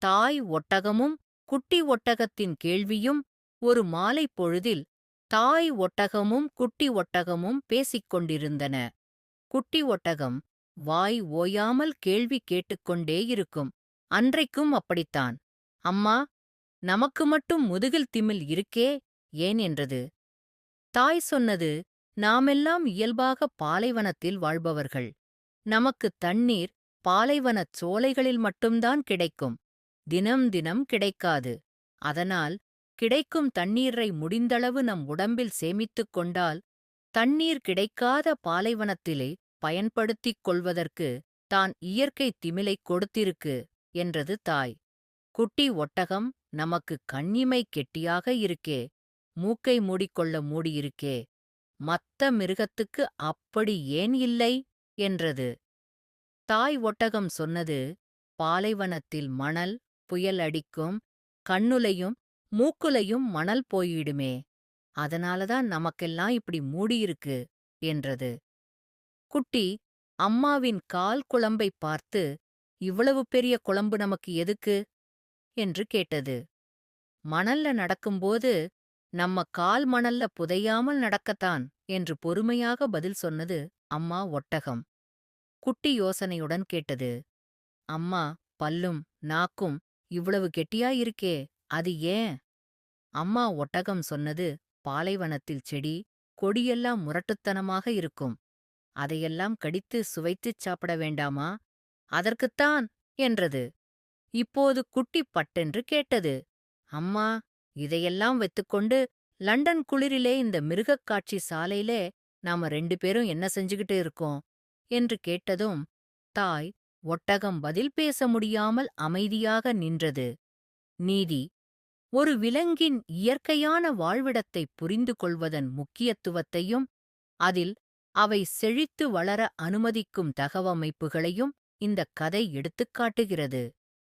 தாய் ஒட்டகமும் குட்டி ஒட்டகத்தின் கேள்வியும். ஒரு மாலைப் பொழுதில் தாய் ஒட்டகமும் குட்டி ஒட்டகமும் பேசிக் கொண்டிருந்தன. குட்டி ஒட்டகம் வாய் ஓயாமல் கேள்வி கேட்டுக்கொண்டே இருக்கும். அன்றைக்கும் அப்படித்தான். அம்மா, நமக்கு மட்டும் முதுகில் திமில் இருக்கே, ஏன் என்றது. தாய் சொன்னது, நாமெல்லாம் இயல்பாக பாலைவனத்தில் வாழ்பவர்கள். நமக்கு தண்ணீர் பாலைவனச் சோலைகளில் மட்டும்தான் கிடைக்கும். தினம் தினம் கிடைக்காது. அதனால் கிடைக்கும் தண்ணீரை முடிந்தளவு நம் உடம்பில் சேமித்துக் கொண்டால் தண்ணீர் கிடைக்காத பாலைவனத்திலே பயன்படுத்திக் கொள்வதற்கு தான் இயற்கை திமிலைக் கொடுத்திருக்கு என்றது தாய். குட்டி ஒட்டகம் நமக்கு கண்ணிமை கெட்டியாக இருக்கே, மூக்கை மூடிக்கொள்ள மூடியிருக்கே, மத்த மிருகத்துக்கு அப்படி ஏன் இல்லை என்றது. தாய் ஒட்டகம் சொன்னது, பாலைவனத்தில் மணல் புயல் அடிக்கும், கண்ணுலையும் மூக்குலையும் மணல் போயிடுமே, அதனாலதான் நமக்கெல்லாம் இப்படி மூடியிருக்கு என்றது. குட்டி அம்மாவின் கால் குளம்பைப் பார்த்து, இவ்வளவு பெரிய குளம்பு நமக்கு எதுக்கு என்று கேட்டது. மணல்ல நடக்கும்போது நம்ம கால் மணல்ல புதையாமல் நடக்கத்தான் என்று பொறுமையாக பதில் சொன்னது அம்மா ஒட்டகம். குட்டி யோசனையுடன் கேட்டது, அம்மா, பல்லும் நாக்கும் இவ்வளவு கெட்டியாயிருக்கே, அது ஏன்? அம்மா ஒட்டகம் சொன்னது, பாலைவனத்தில் செடி கொடியெல்லாம் முரட்டுத்தனமாக இருக்கும். அதையெல்லாம் கடித்து சுவைத்துச் சாப்பிட வேண்டாமா, அதற்குத்தான் என்றது. இப்போது குட்டி பட்டென்று கேட்டது, அம்மா, இதையெல்லாம் வைத்துக்கொண்டு லண்டன் குளிரிலே இந்த மிருகக் காட்சி சாலையிலே நாம 2 பேரும் என்ன செஞ்சுகிட்டு இருக்கோம் என்று கேட்டதும் தாய் ஒட்டகம் பதில் பேச முடியாமல் அமைதியாக நின்றது. நீதி: ஒரு விலங்கின் இயற்கையான வாழ்விடத்தைப் புரிந்து கொள்வதன் முக்கியத்துவத்தையும் அதில் அவை செழித்து வளர அனுமதிக்கும் தகவமைப்புகளையும் இந்தக் கதை எடுத்துக் காட்டுகிறது.